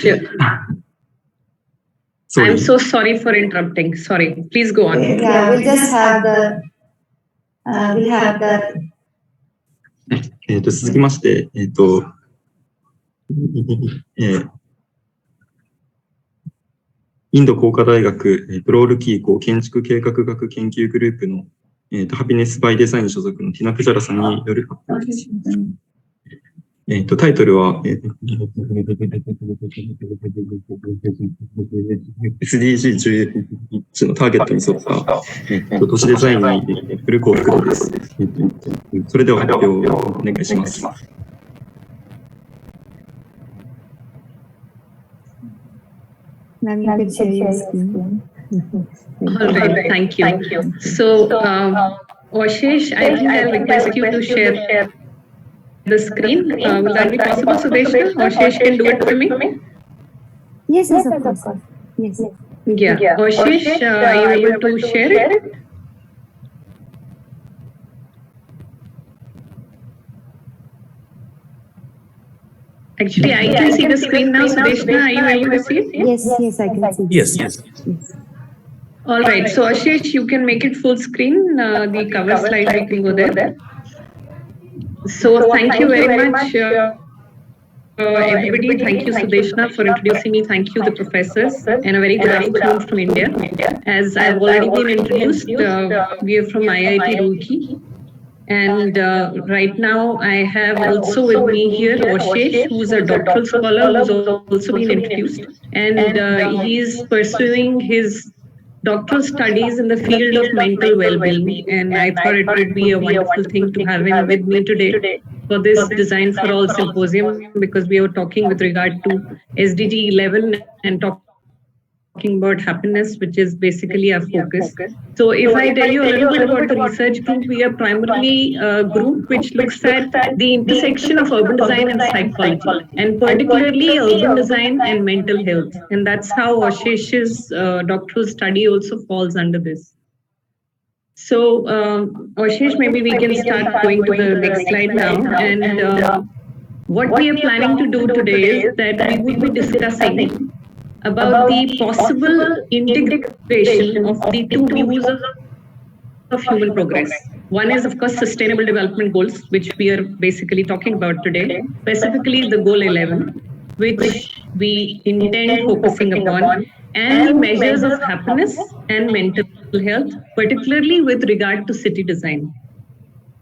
Sure. I'm so sorry for interrupting. Sorry. Please go on. Yeah, we'll just have the, we'll have the. 続きまして、インド工科大学プロールキー建築計画学研究グループの、ハピネスバイデザイン所属のティナ・プジャラさんによる発表です。タイトルは、SDG11 のターゲットに沿った、都市デザインにフル幸福度です。それでは発表をお願いします。All right, thank you. So, Ashish, I think I'll request you to share the screen. Will that be possible, Sudeshna? Ashish can do it for me? Yes, of course. Yes. Yeah. Ashish, are you able to share it? Actually, I can see the screen now. Sudeshna, are you able to see it? Yes, I can see. Yes. All right. So, Ashish, you can make it full screen. The cover slide, we can go there. So, thank you very much, everybody. Thank you, Sudeshna, for introducing me. Thank you, the professors, and a very good afternoon from India. As I've already been introduced, we are from IIT Roorkee. And right now, I have also with me here Ashish, who's a doctoral scholar who's also been introduced. And he is pursuing his doctoral studies in the field of mental well-being. And I thought it would be a wonderful thing to have him with me today for this Design for All symposium, because we were talking with regard to SDG11 and talking about happiness, which is basically our focus. So if I tell you a little bit about the research group, we are primarily a group which looks at the intersection of urban design and psychology, and particularly urban design and mental health. And that's how Ashish's doctoral study also falls under this. So Ashish, maybe we can start going to the next slide now. And what we are planning to do today is that we will be discussing about the possible integration of the two views of human progress. One is, of course, Sustainable Development Goals, which we are basically talking about today, specifically the Goal 11, which we intend focusing upon, and measures of happiness and mental health, particularly with regard to city design.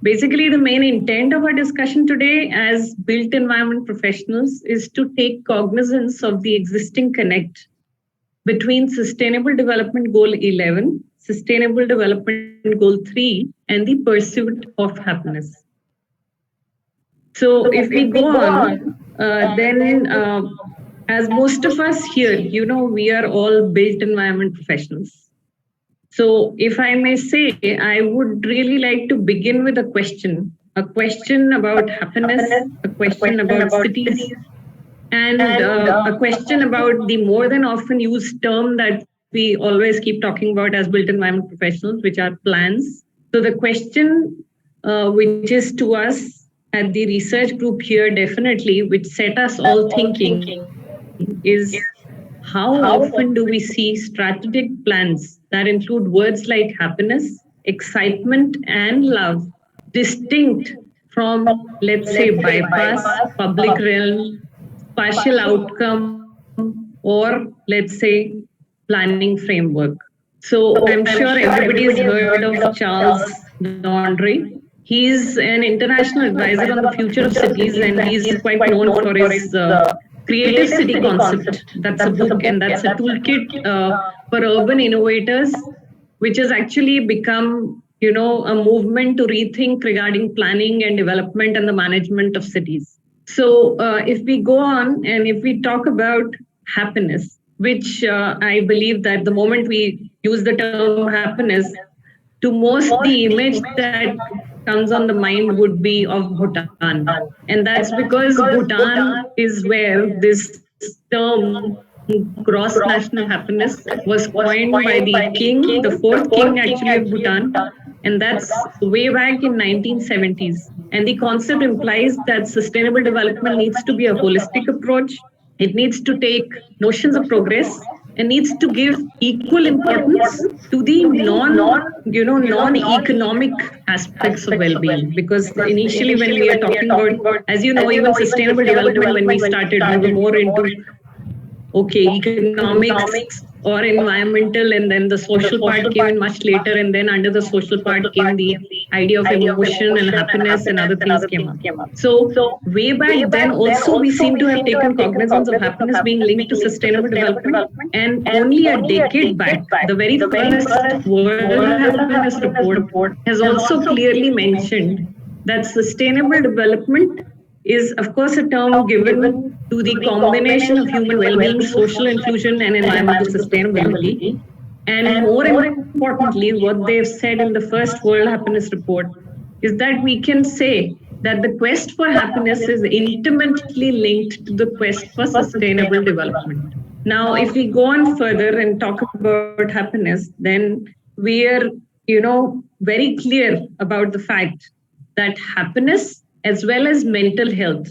Basically, the main intent of our discussion today as built environment professionals is to take cognizance of the existing connect between Sustainable Development Goal 11, Sustainable Development Goal 3, and the pursuit of happiness. So if we go on, then as most of us here, we are all built environment professionals. So if I may say, I would really like to begin with a question about happiness, a question about cities, and a question about the more than often used term that we always keep talking about as built environment professionals, which are plans. So the question which is to us at the research group here definitely, which set us all thinking, is how often do we see strategic plans that include words like happiness, excitement, and love distinct from, let's say, bypass, public realm, partial outcome, or let's say, planning framework. So I'm sure everybody has heard of Charles Dondry. He's an international advisor on the future of cities, and he's quite known for his Creative City Concept. That's a book, and that's a toolkit for urban innovators, which has actually become, a movement to rethink regarding planning and development and the management of cities. So if we go on and if we talk about happiness, which I believe that the moment we use the term happiness, to most the image that comes on the mind would be of Bhutan. And that's because Bhutan is where this term gross national happiness was coined by the king, the fourth king actually of Bhutan. And that's way back in 1970s. And the concept implies that sustainable development needs to be a holistic approach It needs to take notions of progress and needs to give equal importance to the non-economic aspects of well-being. Because initially, when we are talking about, as you know, even sustainable development, when we started, we were more into economics or environmental, and then the social part came in much later, and then under the social part came the idea of emotion and happiness and other things came up. So way back then also we seem to have taken cognizance of happiness being linked to sustainable development, and only a decade back, the very first World Happiness Report has also clearly mentioned that sustainable development is, of course, a term given to the combination of human well-being, social inclusion, and environmental sustainability. And more importantly, what they've said in the first World Happiness Report is that we can say that the quest for happiness is intimately linked to the quest for sustainable development. Now, if we go on further and talk about happiness, then we are, very clear about the fact that happiness as well as mental health,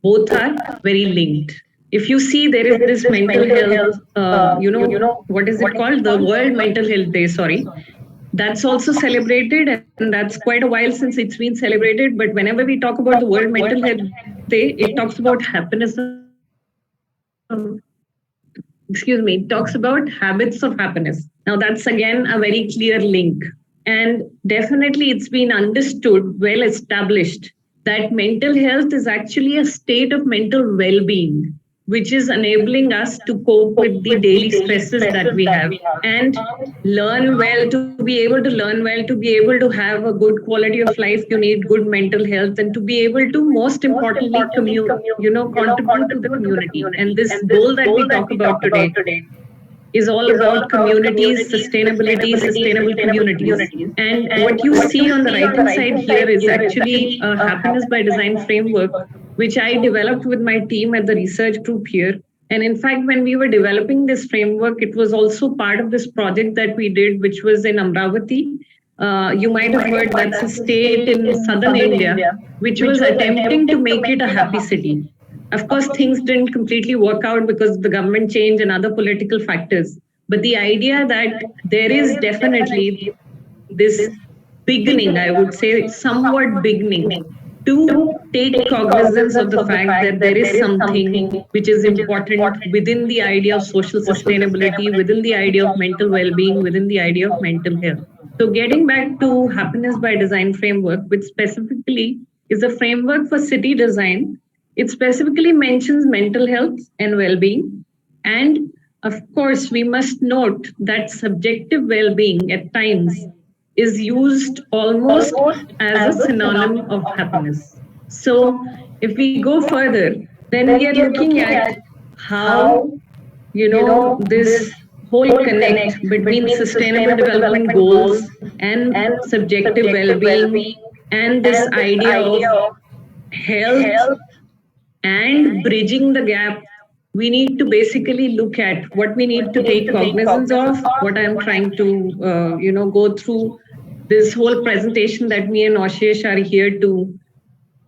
both are very linked. If you see, there is this mental health, what is it called? The World Mental Health Day, sorry. That's also celebrated, and that's quite a while since it's been celebrated. But whenever we talk about the World Mental Health Day, it talks about happiness. It talks about habits of happiness. Now, that's again a very clear link. And definitely it's been understood, well established, that mental health is actually a state of mental well-being, which is enabling us to cope with the daily stresses that we have and learn well. To be able to learn well, to be able to have a good quality of life, you need good mental health, and to be able to, most importantly, contribute to the community. And this goal that we talk about today is all about communities, sustainability, sustainable communities. And what you see on the right-hand side here is actually a happiness by design framework, which I developed with my team at the research group here. And in fact, when we were developing this framework, it was also part of this project that we did, which was in Amravati. You might have heard that's a state in southern India, which was attempting to make it a happy city. Of course, things didn't completely work out because of the government change and other political factors. But the idea that there is definitely this beginning, I would say somewhat beginning, to take cognizance of the fact that there is something which is important within the idea of social sustainability, within the idea of mental well-being, within the idea of mental health. So getting back to happiness by design framework, which specifically is a framework for city design. It specifically mentions mental health and well-being. And of course, we must note that subjective well-being at times is used almost as a synonym of happiness. So if we go further, then we are looking at how, this whole connect between sustainable development goals and subjective well-being and this idea of health and bridging the gap. We need to basically look at what we need to take cognizance of, what I'm trying to, go through this whole presentation that me and Ashish are here to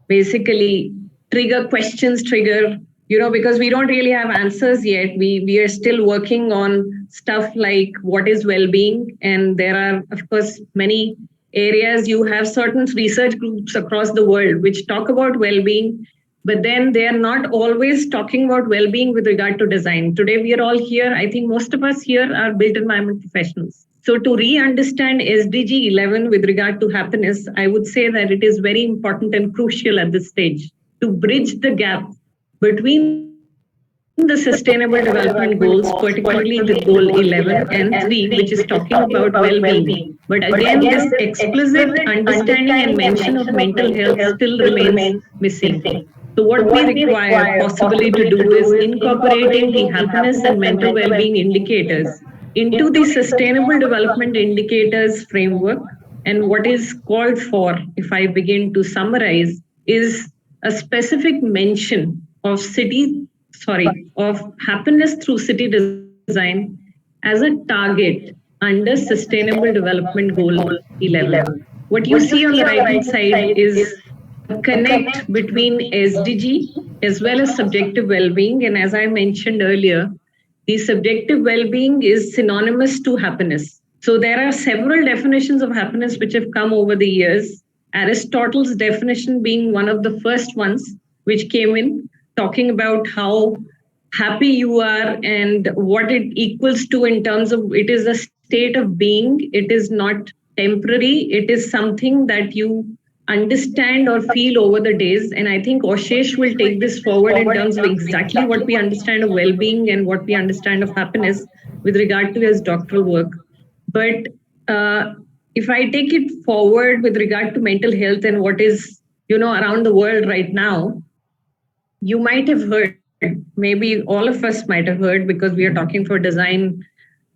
basically trigger questions, because we don't really have answers yet. We are still working on stuff like what is well-being. And there are, of course, many areas. You have certain research groups across the world which talk about well-being, but then they are not always talking about well-being with regard to design. Today, we are all here. I think most of us here are built environment professionals. So to re-understand SDG11 with regard to happiness, I would say that it is very important and crucial at this stage to bridge the gap between the sustainable development goals, particularly the goal 11 and 3, which is talking about well-being. But again, this explicit understanding and mention of mental health still remains missing. So what we require possibly to do is incorporating the happiness and mental well-being indicators into the sustainable development indicators framework. And what is called for, if I begin to summarize, is a specific mention of happiness through city design as a target under Sustainable Development Goal 11. What you see on the right-hand side is a connect between SDG as well as subjective well-being. And as I mentioned earlier, the subjective well-being is synonymous to happiness. So there are several definitions of happiness which have come over the years. Aristotle's definition being one of the first ones which came in, talking about how happy you are and what it equals to in terms of it is a state of being. It is not temporary. It is something that you understand or feel over the days. And I think Oshesh will take this forward in terms of exactly what we understand of well-being and what we understand of happiness with regard to his doctoral work. But if I take it forward with regard to mental health and what is, around the world right now, you might have heard, maybe all of us might have heard, because we are talking for design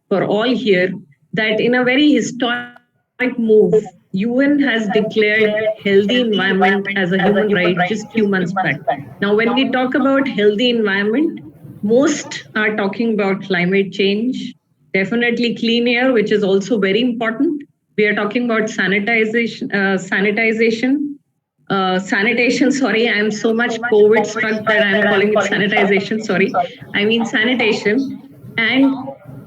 for all here, that in a very historic move, UN has declared healthy environment as a human right just few months back. Now, when we talk about healthy environment, most are talking about climate change, definitely clean air, which is also very important. We are talking about sanitation, sorry, I'm so much COVID struck that I'm calling it sanitization, sorry. I mean sanitation. And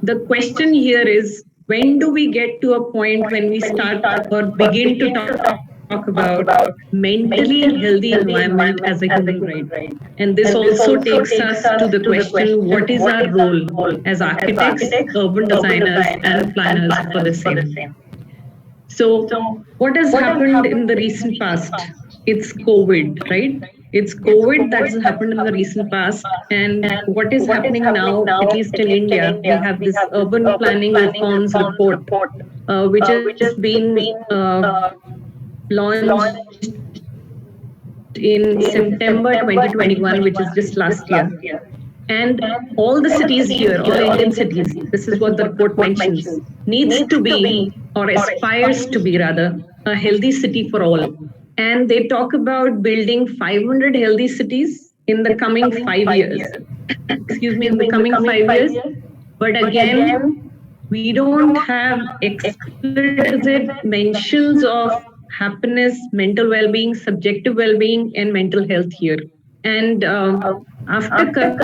the question here is, when do we get to a point when we start or begin to talk about mentally healthy environment as a human right? And this also takes us to the question, what is our role as architects, urban designers, and planners for the same? So what has happened in the recent past? It's COVID, right? It's COVID that has happened in the recent past. And what is happening now, at least in India, we have this urban planning reforms report, which has been launched in September 2021, which is just last year. And all the cities here, all Indian cities, this is what the report mentions, needs to be, or aspires to be rather, a healthy city for all. And they talk about building 500 healthy cities in the coming 5 years. Excuse me, in the coming 5 years. But again, we don't have explicit mentions of happiness, mental well-being, subjective well-being, and mental health here. And after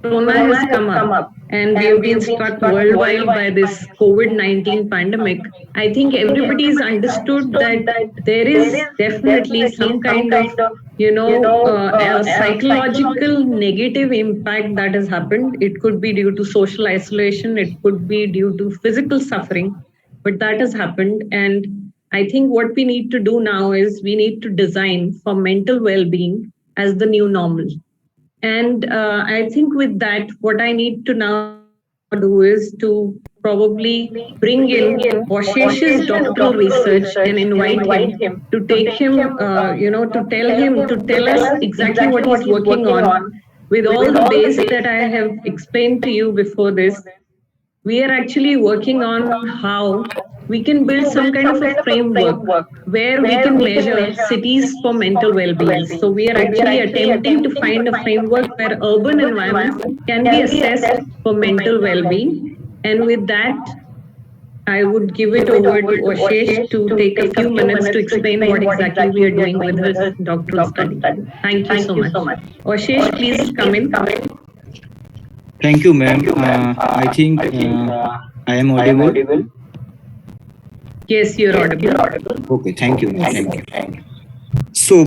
Corona has come up and we have been struck worldwide by this COVID-19 pandemic, I think everybody's understood that there is definitely some kind of, a psychological negative impact that has happened. It could be due to social isolation, it could be due to physical suffering, but that has happened. And I think what we need to do now is we need to design for mental well-being as the new normal. And I think with that, what I need to now do is to probably bring in Oshesh's doctoral research and invite him to take him, to tell us exactly what he's working on with all the base that I have explained to you before this. We are actually working on how we can build some kind of a framework where we can measure cities for mental well-being. So we are actually attempting to find a framework where urban environments can be assessed for mental well-being. And with that, I would give it over to Oshesh to take a few minutes to explain what exactly we are doing with his doctoral study. Thank you so much. Oshesh, please come in. Thank you, ma'am. I think I am audible. Yes, you're audible. Okay, thank you. Thank you.